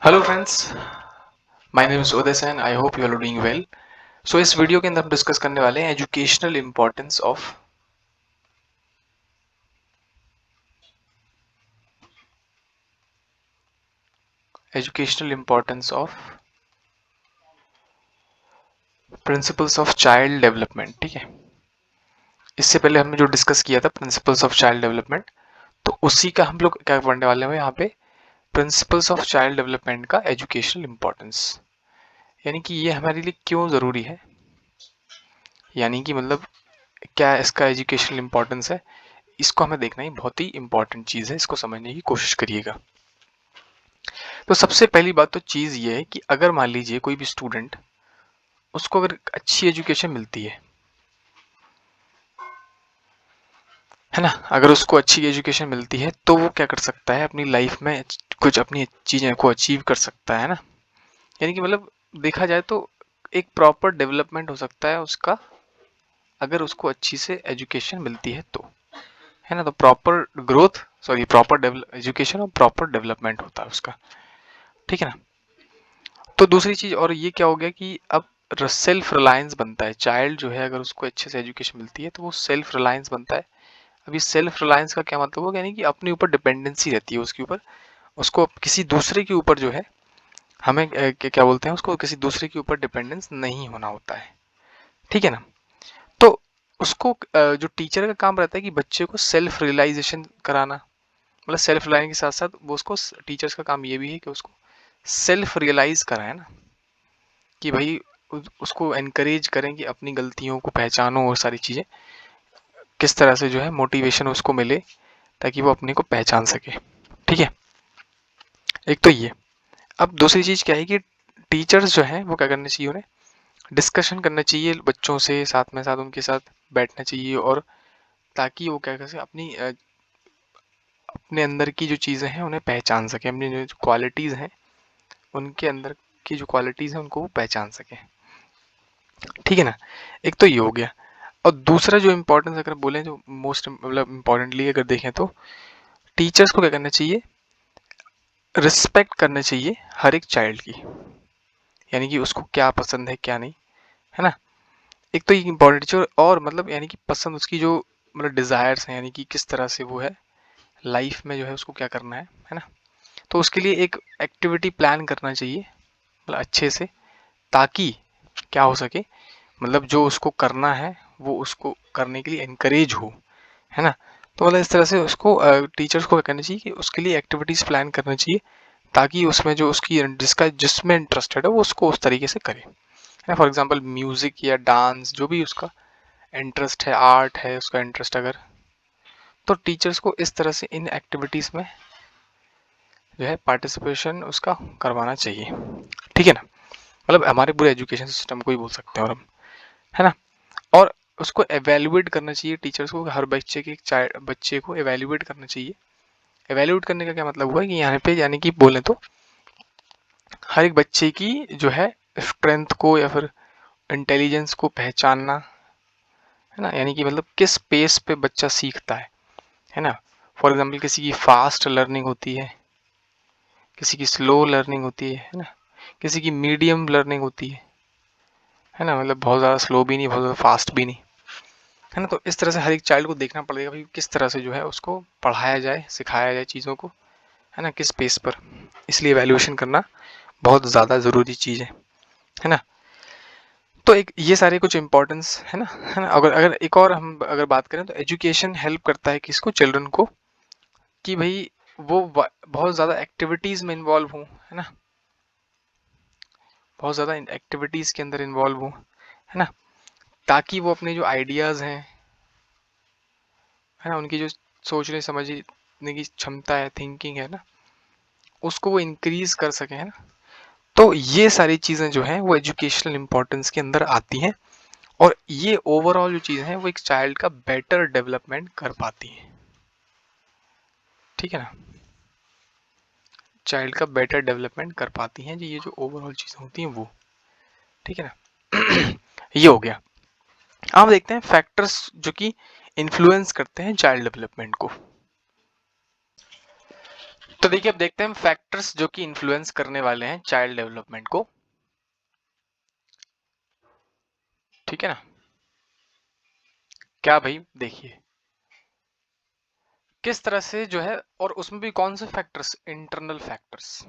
Hello friends, my name is Uday Sain. I hope you are doing well. So इस video के अंदर हम discuss करने वाले हैं educational importance of principles of child development. ठीक है, इससे पहले हमने जो डिस्कस किया था प्रिंसिपल्स ऑफ चाइल्ड डेवलपमेंट, तो उसी का हम लोग क्या पढ़ने वाले हैं यहाँ पे, प्रिंसिपल्स ऑफ चाइल्ड डेवलपमेंट का एजुकेशनल इम्पोर्टेंस, यानी कि ये हमारे लिए क्यों ज़रूरी है, यानी कि मतलब क्या इसका एजुकेशनल इम्पोर्टेंस है। इसको हमें देखना ही बहुत ही इंपॉर्टेंट चीज़ है, इसको समझने की कोशिश करिएगा। तो सबसे पहली बात तो चीज़ ये है कि अगर मान लीजिए कोई भी स्टूडेंट, उसको अगर अच्छी एजुकेशन मिलती है ना, अगर उसको अच्छी एजुकेशन मिलती है तो वो क्या कर सकता है अपनी लाइफ में, कुछ अपनी चीज़ें को अचीव कर सकता है ना। यानी कि मतलब देखा जाए तो एक प्रॉपर डेवलपमेंट हो सकता है उसका, अगर उसको अच्छी से एजुकेशन मिलती है तो, है ना। तो proper growth, sorry proper education और प्रॉपर डेवलपमेंट होता है उसका, ठीक है ना। तो दूसरी चीज और ये क्या हो गया कि अब सेल्फ रिलायंस बनता है। चाइल्ड जो है अगर उसको अच्छे से एजुकेशन मिलती है तो वो सेल्फ रिलायंस बनता है। अभी सेल्फ रिलायंस का क्या मतलब होगा, यानी कि अपने ऊपर डिपेंडेंसी रहती है उसके ऊपर, उसको किसी दूसरे के ऊपर जो है, हमें क्या बोलते हैं उसको, किसी दूसरे के ऊपर डिपेंडेंस नहीं होना होता है, ठीक है ना। तो उसको जो टीचर का काम रहता है कि बच्चे को सेल्फ रियलाइजेशन कराना, मतलब सेल्फ रिलायंस के साथ साथ वो उसको, टीचर्स का काम ये भी है कि उसको सेल्फ रियलाइज कराए ना, कि भाई उसको एनकरेज करें कि अपनी गलतियों को पहचानो और सारी चीज़ें किस तरह से जो है मोटिवेशन उसको मिले ताकि वो अपने को पहचान सके, ठीक है। एक तो ये। अब दूसरी चीज़ क्या है कि टीचर्स जो हैं वो क्या करना चाहिए, उन्हें डिस्कशन करना चाहिए बच्चों से, साथ उनके साथ बैठना चाहिए, और ताकि वो क्या कर सके अपनी अपने अंदर की जो चीज़ें हैं उन्हें पहचान सके, अपनी जो क्वालिटीज़ हैं उनके अंदर की जो क्वालिटीज़ हैं उनको वो पहचान सके, ठीक है ना। एक तो ये हो गया। और दूसरा जो इम्पोर्टेंस अगर बोलें, जो मोस्ट मतलब इम्पोर्टेंटली अगर देखें तो टीचर्स को क्या करना चाहिए, रिस्पेक्ट करना चाहिए हर एक चाइल्ड की, यानी कि उसको क्या पसंद है क्या नहीं, है ना। एक तो ये इम्पोर्टेंट चीज़, और मतलब यानी कि पसंद उसकी जो मतलब डिज़ायर्स हैं, यानी कि किस तरह से वो है लाइफ में जो है उसको क्या करना है ना। तो उसके लिए एक एक्टिविटी प्लान करना चाहिए, मतलब अच्छे से, ताकि क्या हो सके, मतलब जो उसको करना है वो उसको करने के लिए इनकरेज हो, है ना। तो मतलब इस तरह से उसको टीचर्स को क्या करना चाहिए कि उसके लिए एक्टिविटीज़ प्लान करना चाहिए, ताकि उसमें जो उसकी जिसका जिसमें इंटरेस्टेड है वो उसको उस तरीके से करे, है ना। फॉर एग्जांपल म्यूज़िक या डांस, जो भी उसका इंटरेस्ट है, आर्ट है उसका इंटरेस्ट अगर, तो टीचर्स को इस तरह से इन एक्टिविटीज़ में जो है पार्टिसिपेशन उसका करवाना चाहिए, ठीक है ना। मतलब हमारे पूरे एजुकेशन सिस्टम को ही बोल सकते हैं और हम, है ना। और उसको एवेल्युएट करना चाहिए टीचर्स को, हर बच्चे के बच्चे को एवेल्युएट करना चाहिए। एवेल्युएट करने का क्या मतलब हुआ कि यहाँ पे यानी कि बोले तो हर एक बच्चे की जो है स्ट्रेंथ को या फिर इंटेलिजेंस को पहचानना, है ना। यानी कि मतलब किस पेस पे बच्चा सीखता है ना। फॉर एग्जाम्पल किसी की फास्ट लर्निंग होती किसी की स्लो लर्निंग होती है ना, किसी की मीडियम लर्निंग होती है ना, मतलब बहुत ज़्यादा स्लो भी नहीं, बहुत ज़्यादा फास्ट भी नहीं, है ना। तो इस तरह से हर एक चाइल्ड को देखना पड़ेगा भाई किस तरह से जो है उसको पढ़ाया जाए, सिखाया जाए चीज़ों को, है ना, किस पेस पर। इसलिए वैल्यूएशन करना बहुत ज़्यादा ज़रूरी चीज़ है ना। तो एक ये सारे कुछ इंपॉर्टेंस है ना। अगर अगर एक और हम अगर बात करें तो एजुकेशन हेल्प करता है किसको, चिल्ड्रन को, कि भाई वो बहुत ज़्यादा एक्टिविटीज़ में इन्वॉल्व हूँ, है ना, बहुत ज़्यादा एक्टिविटीज़ के अंदर इन्वॉल्व हूँ, है ना, ताकि वो अपने जो आइडियाज़ हैं, है ना, उनकी जो सोचने समझने की क्षमता है, थिंकिंग है ना, उसको वो इंक्रीज कर सके, है ना। तो ये सारी चीज़ें जो हैं वो एजुकेशनल इंपॉर्टेंस के अंदर आती हैं, और ये ओवरऑल जो चीज़ें हैं वो एक चाइल्ड का बेटर डेवलपमेंट कर पाती हैं, ठीक है ना। चाइल्ड का बेटर डेवलपमेंट कर पाती हैं जी, ये जो ओवरऑल चीज़ें होती हैं वो, ठीक है ना। ये हो गया। अब देखते हैं फैक्टर्स जो कि इन्फ्लुएंस करते हैं चाइल्ड डेवलपमेंट को। तो देखिए अब देखते हैं फैक्टर्स जो कि इन्फ्लुएंस करने वाले हैं चाइल्ड डेवलपमेंट को, ठीक है ना। क्या भाई देखिए किस तरह से जो है, और उसमें भी कौन से फैक्टर्स, इंटरनल फैक्टर्स,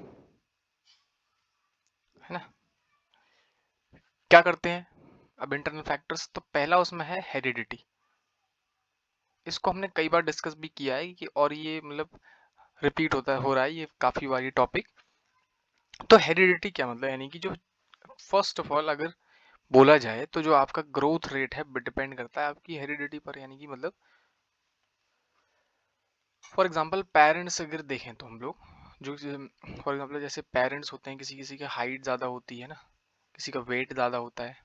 है ना। क्या करते हैं अब इंटरनल फैक्टर्स, तो पहला उसमें है हेरिडिटी। इसको हमने कई बार डिस्कस भी किया है कि, और ये मतलब रिपीट होता हो रहा है ये काफी बार ये टॉपिक। तो हेरिडिटी क्या मतलब, यानी कि जो फर्स्ट ऑफ ऑल अगर बोला जाए तो जो आपका ग्रोथ रेट है डिपेंड करता है आपकी हेरिडिटी पर, यानी कि मतलब फॉर एग्जांपल पेरेंट्स अगर देखें तो हम लोग जो फॉर एग्जांपल जैसे पेरेंट्स होते हैं, किसी किसी की हाइट ज़्यादा होती है ना, किसी का वेट ज़्यादा होता है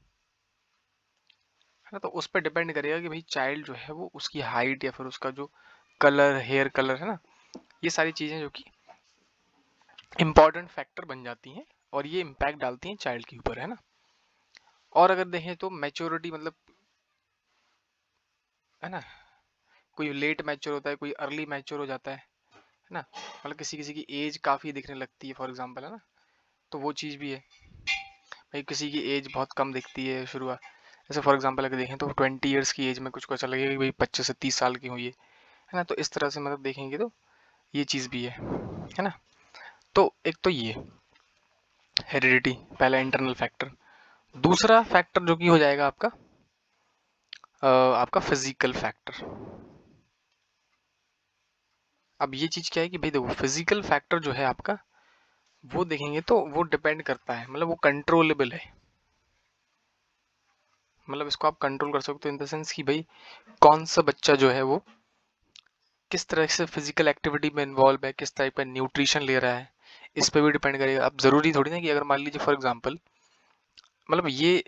ना, तो उस पर डिपेंड करेगा कि भाई चाइल्ड जो है वो उसकी हाइट या फिर उसका जो कलर, हेयर कलर है ना, ये सारी चीज़ें जो कि इम्पॉर्टेंट फैक्टर बन जाती हैं और ये इम्पैक्ट डालती हैं चाइल्ड के ऊपर, है ना। और अगर देखें तो मैच्योरिटी मतलब, है ना, कोई लेट मैच्योर होता है, कोई अर्ली मैच्योर हो जाता है ना, मतलब किसी किसी की एज काफ़ी दिखने लगती है फॉर एग्जांपल, है ना, तो वो चीज़ भी है भाई। किसी की एज बहुत कम दिखती है शुरुआत, जैसे फॉर एग्जांपल अगर देखें तो 20 ईयर्स की एज में कुछ को ऐसा लगेगा कि भाई 25 से 30 साल की हुई है ना, तो इस तरह से मतलब देखेंगे तो ये चीज़ भी है ना। तो एक तो ये हेरिडिटी पहला इंटरनल फैक्टर। दूसरा फैक्टर जो कि हो जाएगा आपका आपका फिजिकल फैक्टर। अब ये चीज़ क्या है कि भाई देखो फिजिकल फैक्टर जो है आपका, वो देखेंगे तो वो डिपेंड करता है, मतलब वो कंट्रोलेबल है, मतलब इसको आप कंट्रोल कर सकते हो इन द सेंस कि भाई कौन सा बच्चा जो है वो किस तरह से फिजिकल एक्टिविटी में इन्वॉल्व है, किस टाइप का न्यूट्रिशन ले रहा है, इस पे भी डिपेंड करेगा। अब जरूरी थोड़ी ना कि अगर मान लीजिए फॉर एग्जांपल, मतलब ये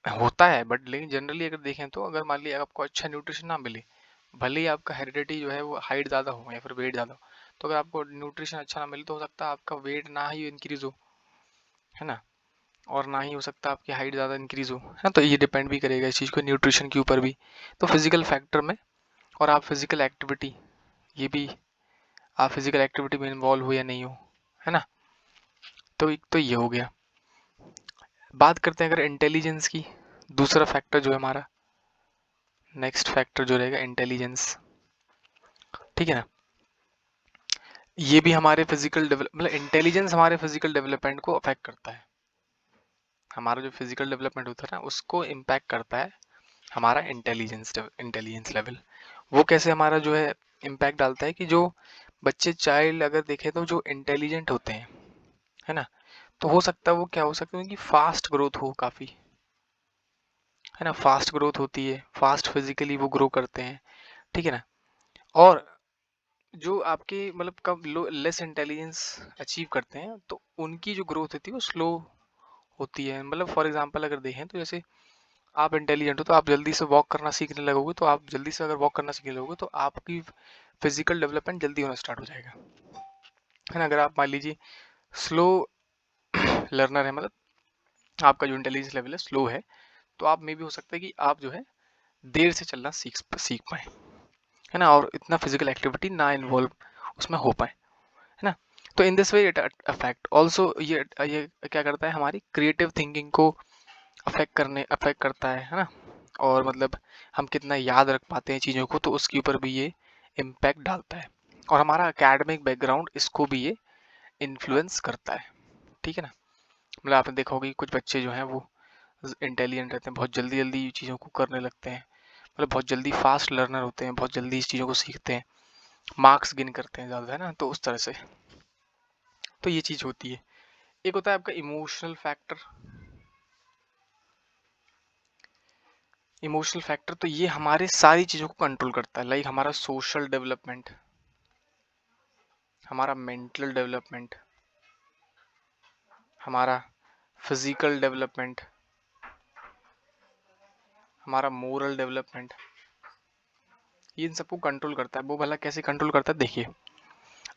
होता है बट लेकिन जनरली अगर देखें तो अगर मान लीजिए आपको अच्छा न्यूट्रिशन ना मिले, भले ही आपका हेरिडिटी जो है वो हाइट ज़्यादा हो या फिर वेट ज़्यादा हो, तो अगर आपको न्यूट्रिशन अच्छा ना मिले तो हो सकता है आपका वेट ना ही इंक्रीज हो, है ना, और ना ही हो सकता है आपकी हाइट ज़्यादा इंक्रीज हो, है ना। तो ये डिपेंड भी करेगा इस चीज़ को न्यूट्रिशन के ऊपर भी। तो फिजिकल फैक्टर में, और आप फिजिकल एक्टिविटी, ये भी आप फिजिकल एक्टिविटी में इन्वॉल्व हो या नहीं हो, है ना। तो एक तो ये हो गया। बात करते हैं अगर इंटेलिजेंस की, दूसरा फैक्टर जो है हमारा, नेक्स्ट फैक्टर जो रहेगा इंटेलिजेंस, ठीक है ना। ये भी हमारे फिजिकल डेवलप, मतलब इंटेलिजेंस हमारे फिजिकल डेवलपमेंट को अफेक्ट करता है। हमारा जो फिजिकल डेवलपमेंट होता है ना उसको इम्पैक्ट करता है हमारा इंटेलिजेंस लेवल। वो कैसे हमारा जो है इम्पैक्ट डालता है कि जो बच्चे चाइल्ड अगर देखें तो जो इंटेलिजेंट होते हैं, है ना, तो हो सकता है वो क्या हो सकता है कि फास्ट ग्रोथ हो काफ़ी, है ना, फास्ट ग्रोथ होती है, फास्ट फिजिकली वो ग्रो करते हैं, ठीक है ना। और जो आपके मतलब कब लो लेस इंटेलिजेंस अचीव करते हैं तो उनकी जो ग्रोथ होती है वो स्लो होती है। मतलब फॉर एग्जांपल अगर देखें तो जैसे आप इंटेलिजेंट हो तो आप जल्दी से वॉक करना सीखने लगोगे, तो आप जल्दी से अगर वॉक करना सीखने लगोगे तो आपकी फिजिकल डेवलपमेंट जल्दी होना स्टार्ट हो जाएगा, है ना। अगर आप मान लीजिए स्लो लर्नर है, मतलब आपका जो इंटेलिजेंस लेवल है स्लो है, तो आप में भी हो सकता है कि आप जो है देर से चलना सीख पाए, है ना, और इतना फिजिकल एक्टिविटी ना इन्वॉल्व उसमें हो पाए, है ना। तो in this way it affect also, ये क्या करता है हमारी क्रिएटिव थिंकिंग को अफेक्ट करता है ना। और मतलब हम कितना याद रख पाते हैं चीज़ों को, तो उसके ऊपर भी ये इम्पैक्ट डालता है। और हमारा एकेडमिक बैकग्राउंड इसको भी ये इन्फ्लुएंस करता है, ठीक है ना। मतलब आपने देखा होगा कि कुछ बच्चे जो हैं वो इंटेलिजेंट रहते हैं, बहुत जल्दी जल्दी चीज़ों को करने लगते हैं, मतलब बहुत जल्दी फास्ट लर्नर होते हैं, बहुत जल्दी इस चीज़ों को सीखते हैं, मार्क्स गेन करते हैं ज़्यादा, है ना, तो उस तरह से। तो ये चीज़ होती है। एक होता है आपका इमोशनल फैक्टर। इमोशनल फैक्टर तो ये हमारे सारी चीज़ों को कंट्रोल करता है, लाइक हमारा सोशल डेवलपमेंट, हमारा मेंटल डेवलपमेंट, हमारा फिजिकल डेवलपमेंट, हमारा मोरल डेवलपमेंट, ये इन सबको कंट्रोल करता है। वो भला कैसे कंट्रोल करता है देखिए,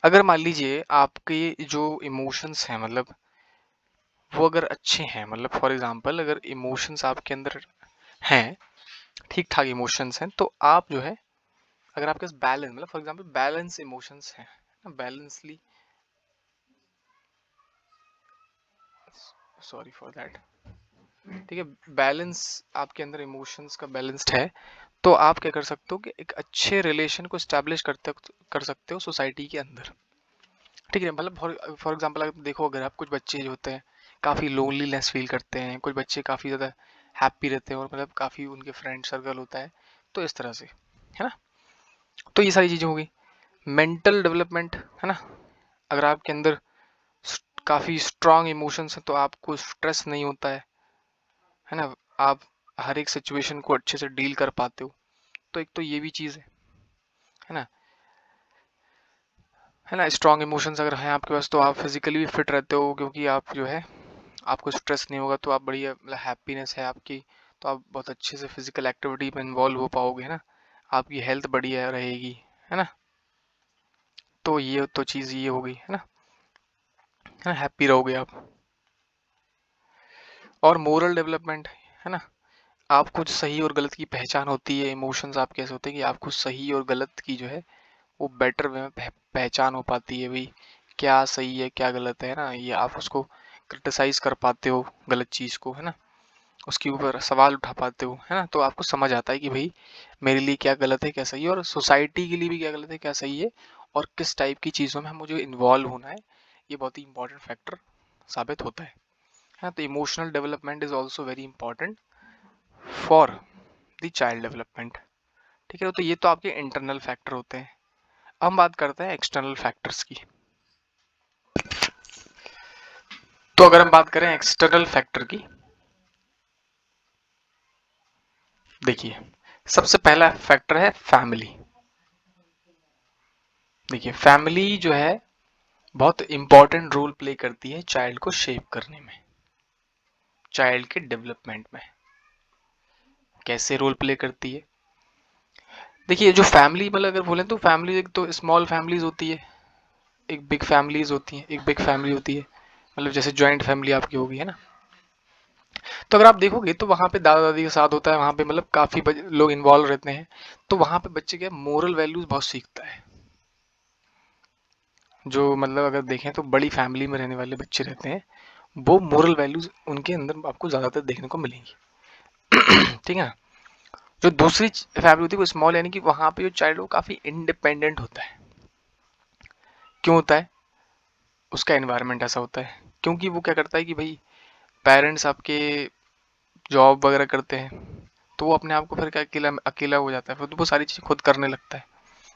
अगर मान लीजिए आपके जो इमोशंस हैं, मतलब वो अगर अच्छे हैं, मतलब फॉर एग्जांपल अगर इमोशंस आपके अंदर हैं, ठीक ठाक इमोशंस हैं, तो आप जो है अगर आपके पास बैलेंस, मतलब फॉर एग्जांपल बैलेंस इमोशंस हैं ना, बैलेंसली सॉरी फॉर दैट। ठीक है, बैलेंस आपके अंदर इमोशंस का बैलेंस्ड है तो आप क्या कर सकते हो कि एक अच्छे रिलेशन को स्टैब्लिश कर सकते हो सोसाइटी के अंदर। ठीक है, मतलब फॉर एग्जांपल अगर देखो, अगर आप कुछ बच्चे जो होते हैं काफ़ी लोनलीनेस फील करते हैं, कुछ बच्चे काफ़ी ज़्यादा हैप्पी रहते हैं और मतलब काफ़ी उनके फ्रेंड सर्कल होता है, तो इस तरह से, है ना। तो ये सारी चीज़ें हो गई। मेंटल डेवलपमेंट, है ना, अगर आपके अंदर काफ़ी स्ट्रांग इमोशंस हैं तो आपको स्ट्रेस नहीं होता है ना, आप हर एक सिचुएशन को अच्छे से डील कर पाते हो। तो एक तो ये भी चीज़ है ना, है ना। स्ट्रांग इमोशंस अगर हैं आपके पास तो आप फिजिकली भी फिट रहते हो, क्योंकि आप जो है आपको स्ट्रेस नहीं होगा तो आप बढ़िया, मतलब हैप्पीनेस है आपकी, तो आप बहुत अच्छे से फिजिकल एक्टिविटी में इन्वॉल्व हो पाओगे, है ना। आपकी हेल्थ बढ़िया रहेगी, है ना। तो ये तो चीज़ ये हो गई, है ना, हैप्पी रहोगे आप। और मोरल डेवलपमेंट, है ना, आपको जो सही और गलत की पहचान होती है, इमोशंस आपके ऐसे होते हैं कि आपको सही और गलत की जो है वो बेटर वे में पहचान हो पाती है, भाई क्या सही है क्या गलत है ना, ये आप उसको क्रिटिसाइज कर पाते हो गलत चीज़ को, है ना, उसके ऊपर सवाल उठा पाते हो, है ना। तो आपको समझ आता है कि भाई मेरे लिए क्या गलत है क्या सही है, और सोसाइटी के लिए भी क्या गलत है क्या सही है, और किस टाइप की चीज़ों में मुझे इन्वॉल्व होना है, ये बहुत ही इंपॉर्टेंट फैक्टर साबित होता है। तो emotional development is also very important for the child development. ठीक है, तो ये तो आपके इंटरनल फैक्टर होते हैं। अब हम बात करते हैं एक्सटर्नल फैक्टर्स की। तो अगर हम बात करें एक्सटर्नल फैक्टर की, देखिए सबसे पहला फैक्टर है फैमिली। देखिए फैमिली जो है बहुत इंपॉर्टेंट रोल प्ले करती है चाइल्ड को शेप करने में, चाइल्ड के डेवलपमेंट में। कैसे रोल प्ले करती है? देखिए जो फैमिली, मतलब अगर बोले तो फैमिली एक तो स्मॉल फैमिलीज होती है, एक बिग फैमिलीज होती है, एक बिग फैमिली होती है, मतलब जैसे जॉइंट फैमिली आपकी होगी, है ना। तो अगर आप देखोगे तो वहाँ पे दादा दादी के साथ होता है, वहाँ पे मतलब काफी लोग इन्वॉल्व रहते हैं, तो वहाँ पे बच्चे के मोरल वैल्यूज बहुत सीखता है। जो मतलब अगर देखें तो बड़ी फैमिली में रहने वाले बच्चे रहते हैं, वो मोरल वैल्यूज उनके अंदर आपको ज्यादातर देखने को मिलेंगी। ठीक है ना। जो दूसरी फैमिली होती है वो स्मॉल, यानी कि वहाँ पे जो चाइल्ड वो काफी इंडिपेंडेंट होता है। क्यों होता है? उसका एनवायरनमेंट ऐसा होता है, क्योंकि वो क्या करता है कि भाई पेरेंट्स आपके जॉब वगैरह करते हैं, तो वो अपने आप को फिर क्या अकेला अकेला हो जाता है, फिर तो वो सारी चीज़ें खुद करने लगता है।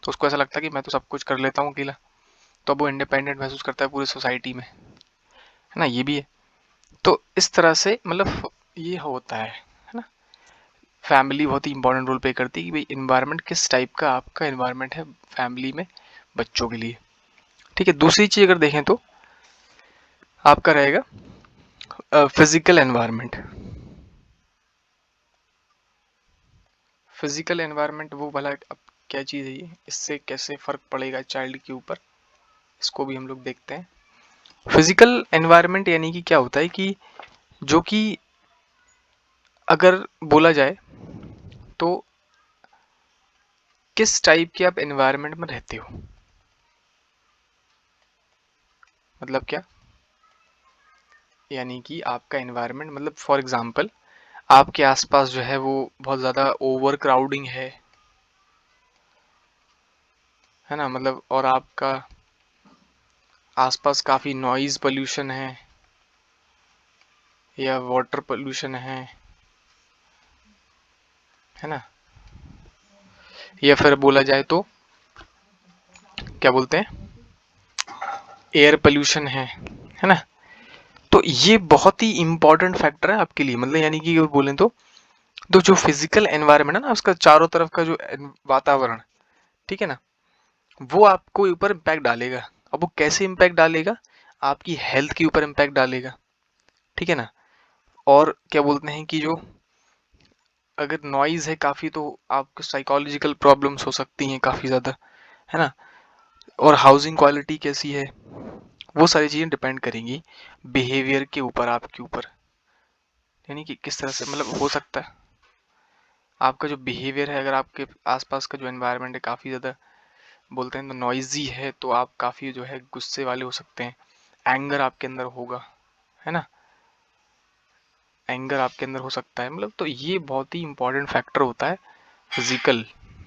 तो उसको ऐसा लगता है कि मैं तो सब कुछ कर लेता हूँ अकेला, तो अब वो इंडिपेंडेंट महसूस करता है पूरी सोसाइटी में, है ना। ये भी है। तो इस तरह से मतलब ये होता है ना। फैमिली बहुत ही इंपॉर्टेंट रोल प्ले करती है कि भाई इन्वायरमेंट किस टाइप का आपका इन्वायरमेंट है फैमिली में बच्चों के लिए। ठीक है, दूसरी चीज़ अगर देखें तो आपका रहेगा फिजिकल एनवायरनमेंट। फिजिकल एनवायरनमेंट वो भला अब क्या चीज़ है, ये इससे कैसे फ़र्क पड़ेगा चाइल्ड के ऊपर, इसको भी हम लोग देखते हैं। फिजिकल एनवायरनमेंट यानी कि क्या होता है कि जो कि अगर बोला जाए तो किस टाइप के आप एनवायरनमेंट में रहते हो, मतलब क्या, यानी कि आपका एनवायरनमेंट, मतलब फॉर एग्जांपल आपके आसपास जो है वो बहुत ज़्यादा ओवर क्राउडिंग है ना, मतलब और आपका आसपास काफ़ी नॉइज़ पोल्यूशन या वाटर पोल्यूशन है ना, या फिर बोला जाए तो क्या बोलते हैं एयर पोल्यूशन है ना। तो ये बहुत ही इंपॉर्टेंट फैक्टर है आपके लिए, मतलब यानी कि बोलें तो जो फिजिकल एनवायरनमेंट है ना, उसका चारों तरफ का जो वातावरण, ठीक है ना, वो आपको ऊपर इम्पैक्ट डालेगा। अब वो कैसे इम्पैक्ट डालेगा? आपकी हेल्थ के ऊपर इम्पैक्ट डालेगा, ठीक है ना। और क्या बोलते हैं कि जो अगर नॉइज है काफ़ी तो आपको साइकोलॉजिकल प्रॉब्लम्स हो सकती हैं काफ़ी ज़्यादा, है ना। और हाउसिंग क्वालिटी कैसी है, वो सारी चीज़ें डिपेंड करेंगी बिहेवियर के ऊपर, आपके ऊपर, यानी कि किस तरह से मतलब हो सकता है आपका जो बिहेवियर है, अगर आपके आसपास का जो एनवायरनमेंट है काफ़ी ज़्यादा बोलते हैं तो नॉइजी है, तो आप काफ़ी जो है गुस्से वाले हो सकते हैं, एंगर आपके अंदर होगा, है ना। एंगर आपके अंदर हो सकता है, मतलब तो ये बहुत ही इंपॉर्टेंट फैक्टर होता है फिजिकल,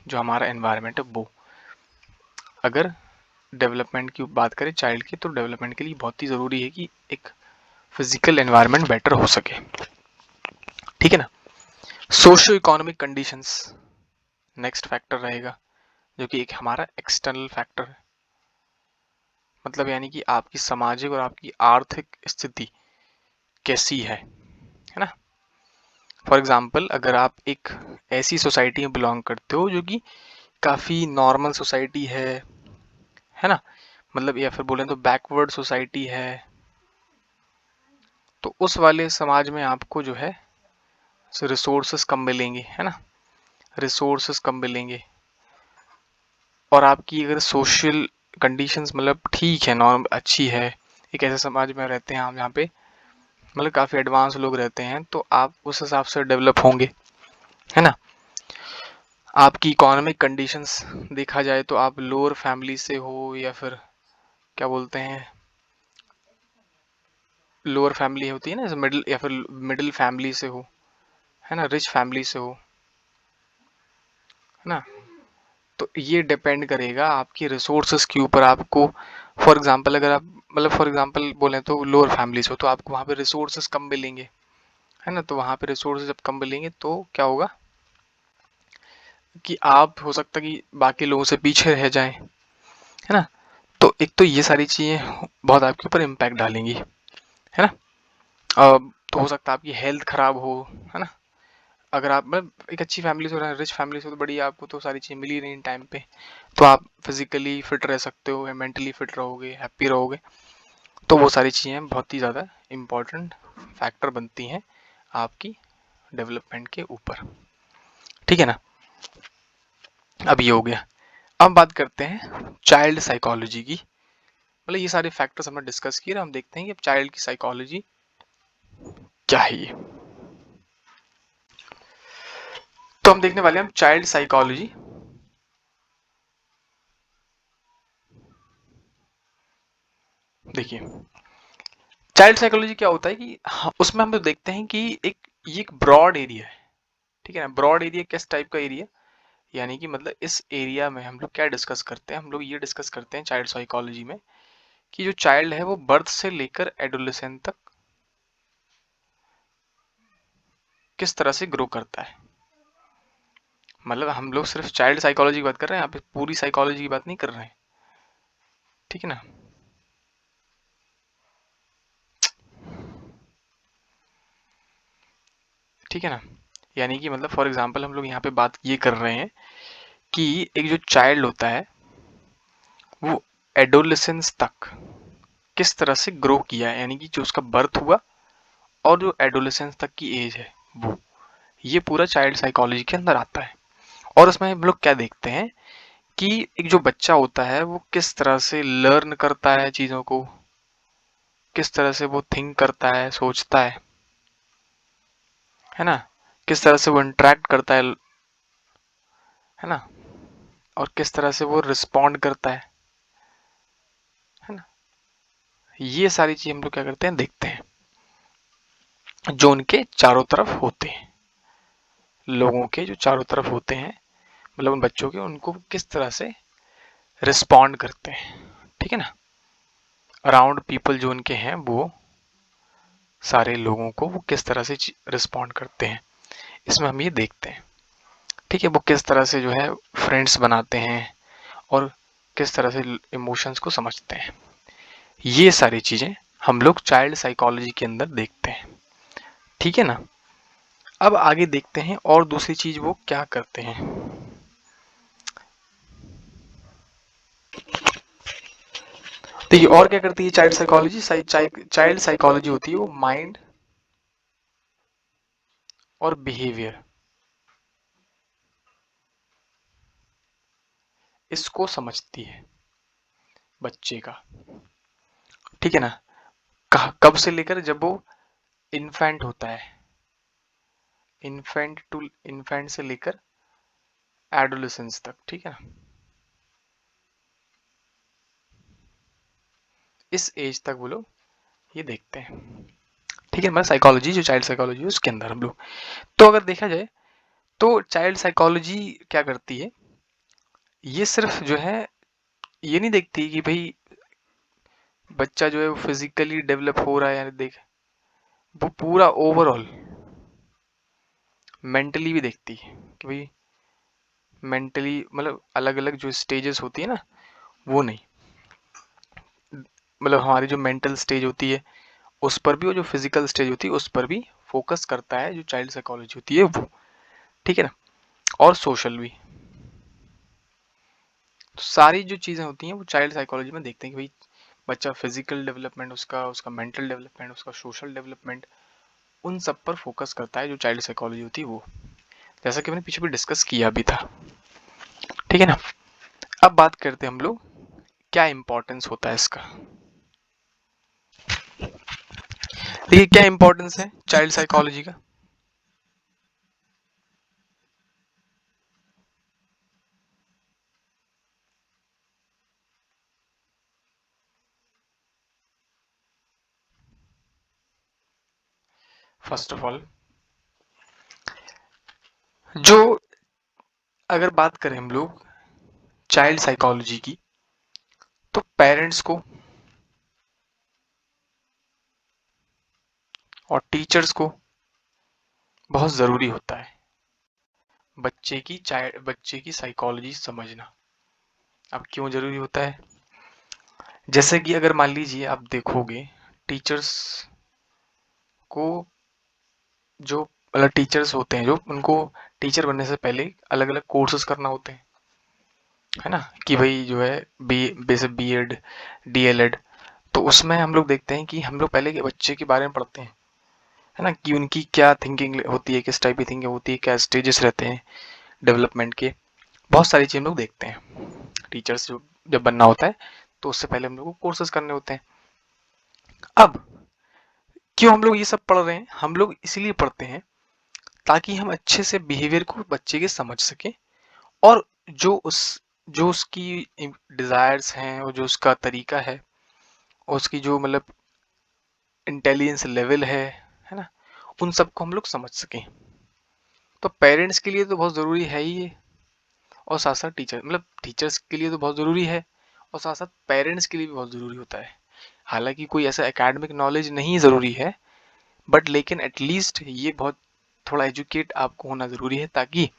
जो हमारा एनवायरनमेंट है वो। अगर डेवलपमेंट की बात करें चाइल्ड की, तो डेवलपमेंट के लिए बहुत ही ज़रूरी है कि एक फिजिकल एनवायरनमेंट बेटर हो सके, ठीक है ना। Socio economic conditions next factor रहेगा, जो कि एक हमारा एक्सटर्नल फैक्टर है, मतलब यानी कि आपकी सामाजिक और आपकी आर्थिक स्थिति कैसी है ना। फॉर एग्जाम्पल, अगर आप एक ऐसी सोसाइटी में बिलोंग करते हो जो कि काफ़ी नॉर्मल सोसाइटी है ना, मतलब या फिर बोलें तो बैकवर्ड सोसाइटी है, तो उस वाले समाज में आपको जो है रिसोर्सेस कम मिलेंगे, है ना, रिसोर्सेस कम मिलेंगे। और आपकी अगर सोशल कंडीशंस मतलब ठीक है, नॉर्म अच्छी है, एक ऐसे समाज में रहते हैं आप जहाँ पे मतलब काफ़ी एडवांस लोग रहते हैं, तो आप उस हिसाब से डेवलप होंगे, है ना। आपकी इकोनॉमिक कंडीशंस देखा जाए तो आप लोअर फैमिली से हो, या फिर क्या बोलते हैं, लोअर फैमिली होती है ना, जैसे मिडिल या फिर मिडिल फैमिली से हो, है ना, रिच फैमिली से हो, है ना, तो ये डिपेंड करेगा आपकी रिसोर्सेस के ऊपर। आपको फॉर एग्जांपल अगर आप मतलब फॉर एग्जांपल बोलें तो लोअर फैमिली से हो, तो आपको वहाँ पे रिसोर्सेस कम मिलेंगे, है ना, तो वहाँ पे रिसोर्सेज जब कम मिलेंगे तो क्या होगा कि आप हो सकता है कि बाकी लोगों से पीछे रह जाएं, है ना। तो एक तो ये सारी चीज़ें बहुत आपके ऊपर इम्पैक्ट डालेंगी, है ना। तो हो सकता है आपकी हेल्थ खराब हो, है ना, अगर आप मतलब एक अच्छी फैमिली से हो रहे हैं, रिच फैमिली से, तो बढ़िया, आपको तो सारी चीज़ें मिल ही रही टाइम पे, तो आप फिजिकली फिट रह सकते हो या मेंटली फिट रहोगे, हैप्पी रहोगे। तो वो सारी चीज़ें बहुत ही ज़्यादा इम्पोर्टेंट फैक्टर बनती हैं आपकी डेवलपमेंट के ऊपर, ठीक है ना। अब ये हो गया। अब बात करते हैं चाइल्ड साइकोलॉजी की, मतलब ये सारे फैक्टर्स हमने डिस्कस किए, हम देखते हैं कि अब चाइल्ड की साइकोलॉजी क्या है ये। तो हम देखने वाले हैं चाइल्ड साइकोलॉजी। देखिए चाइल्ड साइकोलॉजी क्या होता है कि उसमें हम लोग देखते हैं कि ये एक ब्रॉड एरिया है, ठीक है ना। ब्रॉड एरिया किस टाइप का एरिया, यानी कि मतलब इस एरिया में हम लोग क्या डिस्कस करते हैं, हम लोग ये डिस्कस करते हैं चाइल्ड साइकोलॉजी में कि जो चाइल्ड है वो बर्थ से लेकर एडोलेसेंट तक किस तरह से ग्रो करता है। मतलब हम लोग सिर्फ चाइल्ड साइकोलॉजी की बात कर रहे हैं, यहाँ पे पूरी साइकोलॉजी की बात नहीं कर रहे हैं, ठीक है ना। ठीक है ना, यानी कि मतलब फॉर एग्जांपल हम लोग यहाँ पे बात ये कर रहे हैं कि एक जो चाइल्ड होता है वो एडोलेसेंस तक किस तरह से ग्रो किया है, यानी कि जो उसका बर्थ हुआ और जो एडोलेसेंस तक की एज है वो, ये पूरा चाइल्ड साइकोलॉजी के अंदर आता है। और उसमें हम लोग क्या देखते हैं कि एक जो बच्चा होता है वो किस तरह से लर्न करता है चीज़ों को, किस तरह से वो थिंक करता है, सोचता है ना, किस तरह से वो इंटरेक्ट करता है ना, और किस तरह से वो रिस्पॉन्ड करता है ना। ये सारी चीज़ हम लोग क्या करते हैं, देखते हैं, जो उनके चारों तरफ होते हैं, लोगों के जो चारों तरफ होते हैं, मतलब उन बच्चों के, उनको किस तरह से रिस्पॉन्ड करते हैं, ठीक है ना। अराउंड पीपल जो उनके हैं, वो सारे लोगों को वो किस तरह से रिस्पॉन्ड करते हैं, इसमें हम ये देखते हैं, ठीक है। वो किस तरह से जो है फ्रेंड्स बनाते हैं और किस तरह से इमोशंस को समझते हैं, ये सारी चीज़ें हम लोग चाइल्ड साइकोलॉजी के अंदर देखते हैं, ठीक है ना। अब आगे देखते हैं और दूसरी चीज़ वो क्या करते हैं। देखिए और क्या करती है चाइल्ड साइकोलॉजी, चाइल्ड साइकोलॉजी होती है वो माइंड और बिहेवियर इसको समझती है बच्चे का, ठीक है ना। कब से लेकर जब वो इन्फेंट होता है, इन्फेंट से लेकर एडोलेसेंस तक, ठीक है ना, इस एज तक वो लोग ये देखते हैं, ठीक है, मतलब साइकोलॉजी, जो चाइल्ड साइकोलॉजी है उसके अंदर हम लोग, तो अगर देखा जाए तो चाइल्ड साइकोलॉजी क्या करती है, ये सिर्फ जो है ये नहीं देखती कि भाई बच्चा जो है वो फिजिकली डेवलप हो रहा है या देख, वो पूरा ओवरऑल मेंटली भी देखती है कि भाई मेंटली मतलब अलग अलग जो स्टेजेस होती है ना, वो नहीं, मतलब हमारी जो मेंटल स्टेज होती है उस पर भी, और जो फिजिकल स्टेज होती है उस पर भी फोकस करता है जो चाइल्ड साइकोलॉजी होती है वो, ठीक है ना, और सोशल भी। तो सारी जो चीज़ें होती हैं वो चाइल्ड साइकोलॉजी में देखते हैं कि भाई बच्चा फिजिकल डेवलपमेंट, उसका उसका मेंटल डेवलपमेंट, उसका सोशल डेवलपमेंट, उन सब पर फोकस करता है जो चाइल्ड साइकोलॉजी होती है वो, जैसा कि मैंने पीछे भी डिस्कस किया भी था, ठीक है ना। अब बात करते हैं हम लोग क्या इंपॉर्टेंस होता है इसका। देखिए क्या इंपॉर्टेंस है चाइल्ड साइकोलॉजी का। फर्स्ट ऑफ ऑल जो, अगर बात करें हम लोग चाइल्ड साइकोलॉजी की, तो पेरेंट्स को और टीचर्स को बहुत ज़रूरी होता है बच्चे की साइकोलॉजी समझना। अब क्यों ज़रूरी होता है, जैसे कि अगर मान लीजिए आप देखोगे टीचर्स को, जो मतलब टीचर्स होते हैं जो उनको टीचर बनने से पहले अलग अलग कोर्सेज करना होते हैं, है ना, कि भाई जो है बी जैसे B.Ed DL.Ed, तो उसमें हम लोग देखते हैं कि हम लोग पहले के बच्चे के बारे में पढ़ते हैं, है ना, कि उनकी क्या थिंकिंग होती है, किस टाइप की थिंकिंग होती है, क्या स्टेजेस रहते हैं डेवलपमेंट के, बहुत सारी चीज़ हम लोग देखते हैं। टीचर्स जो जब बनना होता है तो उससे पहले हम लोग को कोर्सेज करने होते हैं। अब क्यों हम लोग ये सब पढ़ रहे हैं, हम लोग इसलिए पढ़ते हैं ताकि हम अच्छे से बिहेवियर को बच्चे के समझ सकें, और जो उसकी डिजायर्स हैं और जो उसका तरीका है और उसकी जो मतलब इंटेलिजेंस लेवल है ना, उन सबको हम लोग समझ सकें। तो पेरेंट्स के लिए तो बहुत ज़रूरी है ही ये, और साथ साथ टीचर्स के लिए तो बहुत ज़रूरी है, और साथ साथ पेरेंट्स के लिए भी बहुत ज़रूरी होता है। हालांकि कोई ऐसा एकेडमिक नॉलेज नहीं ज़रूरी है, बट लेकिन एटलीस्ट ये बहुत थोड़ा एजुकेट आपको होना ज़रूरी है ताकि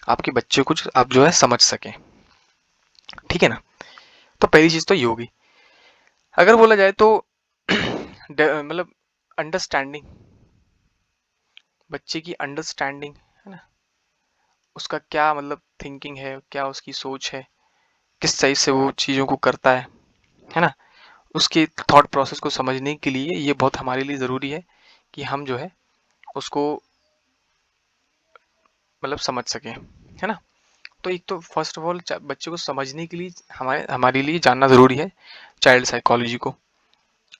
आपके बच्चे को आप जो है समझ सकें, ठीक है ना। तो पहली चीज़ तो ये होगी। अगर बोला जाए तो मतलब अंडरस्टैंडिंग, बच्चे की अंडरस्टैंडिंग, है ना, उसका क्या मतलब थिंकिंग है, क्या उसकी सोच है, किस सही से वो चीज़ों को करता है ना, उसके थॉट प्रोसेस को समझने के लिए ये बहुत हमारे लिए ज़रूरी है कि हम जो है उसको मतलब समझ सकें, है ना। तो एक तो फर्स्ट ऑफ ऑल बच्चे को समझने के लिए हमारे लिए जानना ज़रूरी है चाइल्ड साइकोलॉजी को,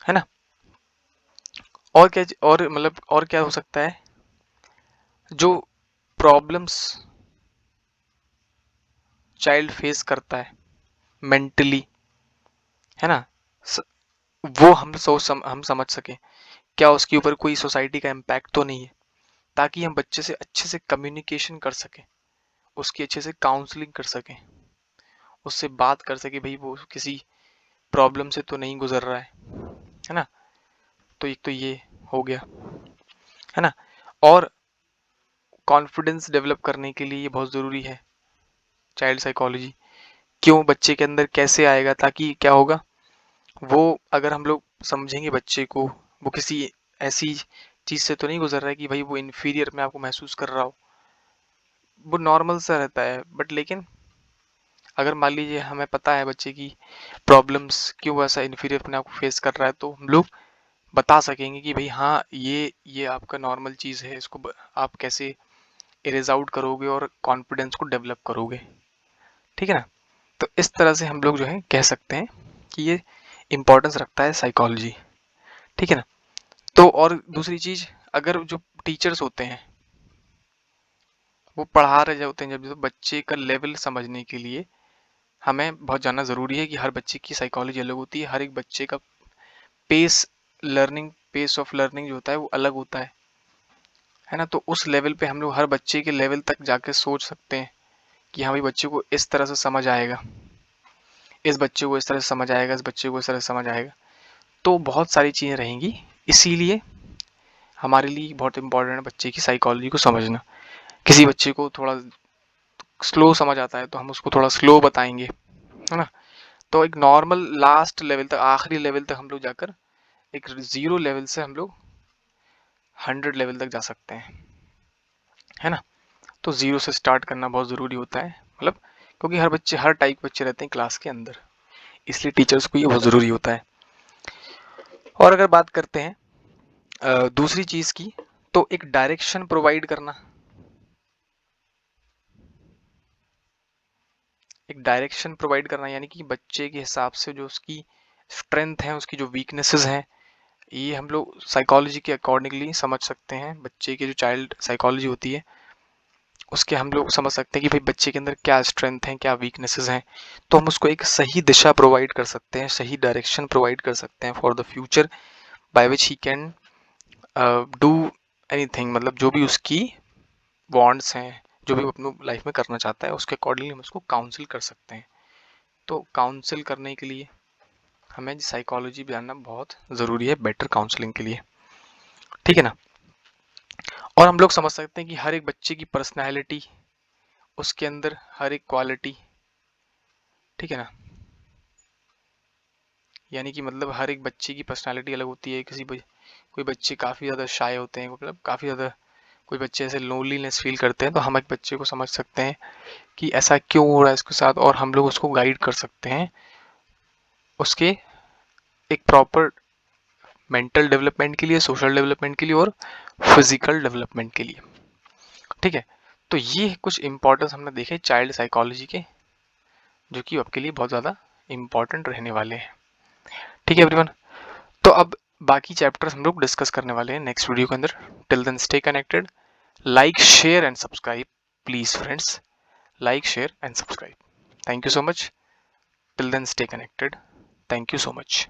है ना। और क्या, और मतलब और क्या हो सकता है, जो प्रॉब्लम्स चाइल्ड फेस करता है मेंटली, है ना, वो हम समझ सकें, क्या उसके ऊपर कोई सोसाइटी का इम्पैक्ट तो नहीं है, ताकि हम बच्चे से अच्छे से कम्युनिकेशन कर सकें, उसकी अच्छे से काउंसलिंग कर सकें, उससे बात कर सके भाई वो किसी प्रॉब्लम से तो नहीं गुजर रहा है ना। तो एक तो ये हो गया, है ना। और कॉन्फिडेंस डेवलप करने के लिए ये बहुत ज़रूरी है चाइल्ड साइकोलॉजी। क्यों, बच्चे के अंदर कैसे आएगा, ताकि क्या होगा, वो अगर हम लोग समझेंगे बच्चे को, वो किसी ऐसी चीज़ से तो नहीं गुजर रहा है कि भाई वो इन्फीरियर में आपको महसूस कर रहा हो, वो नॉर्मल सा रहता है, बट लेकिन अगर मान लीजिए हमें पता है बच्चे की प्रॉब्लम्स, क्यों ऐसा इन्फीरियर अपने आप को फेस कर रहा है, तो हम लोग बता सकेंगे कि भाई हाँ ये आपका नॉर्मल चीज़ है, इसको आप कैसे इरेज आउट करोगे और कॉन्फिडेंस को डेवलप करोगे, ठीक है ना। तो इस तरह से हम लोग जो है कह सकते हैं कि ये इम्पोर्टेंस रखता है साइकोलॉजी, ठीक है ना। तो और दूसरी चीज़, अगर जो टीचर्स होते हैं वो पढ़ा रहे होते हैं जब, तो बच्चे का लेवल समझने के लिए हमें बहुत जानना ज़रूरी है कि हर बच्चे की साइकोलॉजी अलग होती है, हर एक बच्चे का pace, learning pace of learning जो होता है वो अलग होता है ना। तो उस लेवल पे हम लोग हर बच्चे के लेवल तक जाके सोच सकते हैं कि हाँ भाई बच्चे को इस तरह से समझ आएगा, इस बच्चे को इस तरह से समझ आएगा, इस बच्चे को इस तरह से समझ आएगा। तो बहुत सारी चीज़ें रहेंगी, इसीलिए हमारे लिए बहुत इंपॉर्टेंट है बच्चे की साइकोलॉजी को समझना। किसी बच्चे को थोड़ा स्लो समझ आता है तो हम उसको थोड़ा स्लो बताएंगे, है ना। तो एक नॉर्मल लास्ट लेवल तक, आखिरी लेवल तक हम लोग जाकर एक 0 लेवल से हम लोग 100 लेवल तक जा सकते हैं, है ना। तो 0 से स्टार्ट करना बहुत ज़रूरी होता है, मतलब क्योंकि हर टाइप के बच्चे रहते हैं क्लास के अंदर, इसलिए टीचर्स को ये बहुत ज़रूरी होता है। और अगर बात करते हैं दूसरी चीज़ की, तो एक डायरेक्शन प्रोवाइड करना, यानी कि बच्चे के हिसाब से जो उसकी स्ट्रेंथ है, उसकी जो वीकनेसेस हैं, ये हम लोग साइकोलॉजी के अकॉर्डिंगली समझ सकते हैं। बच्चे की जो चाइल्ड साइकोलॉजी होती है उसके हम लोग समझ सकते हैं कि भाई बच्चे के अंदर क्या स्ट्रेंथ है, क्या वीकनेसेस हैं। तो हम उसको एक सही दिशा प्रोवाइड कर सकते हैं, सही डायरेक्शन प्रोवाइड कर सकते हैं for the future, by which he can do anything, मतलब जो भी उसकी वांट्स हैं, जो भी वो अपनी लाइफ में करना चाहता है, उसके अकॉर्डिंगली हम उसको काउंसिल कर सकते हैं। तो काउंसिल करने के लिए हमें साइकोलॉजी जानना बहुत ज़रूरी है, बेटर काउंसलिंग के लिए, ठीक है ना। और हम लोग समझ सकते हैं कि हर एक बच्चे की पर्सनैलिटी, उसके अंदर हर एक क्वालिटी, ठीक है ना, यानी कि मतलब हर एक बच्चे की पर्सनैलिटी अलग होती है। कोई बच्चे काफ़ी ज़्यादा शाय होते हैं, मतलब काफ़ी ज़्यादा, कोई बच्चे ऐसे लोनलीनेस फील करते हैं, तो हम एक बच्चे को समझ सकते हैं कि ऐसा क्यों हो रहा है इसके साथ, और हम लोग उसको गाइड कर सकते हैं उसके एक प्रॉपर मेंटल डेवलपमेंट के लिए, सोशल डेवलपमेंट के लिए और फिजिकल डेवलपमेंट के लिए, ठीक है। तो ये कुछ इंपॉर्टेंस हमने देखे चाइल्ड साइकोलॉजी के, जो कि आपके लिए बहुत ज़्यादा इंपॉर्टेंट रहने वाले हैं, ठीक है एवरीवन। तो अब बाकी चैप्टर्स हम लोग डिस्कस करने वाले हैं नेक्स्ट वीडियो के अंदर। Till then stay connected, like share and subscribe please friends, like share and subscribe. Thank you so much, till then stay connected, thank you so much.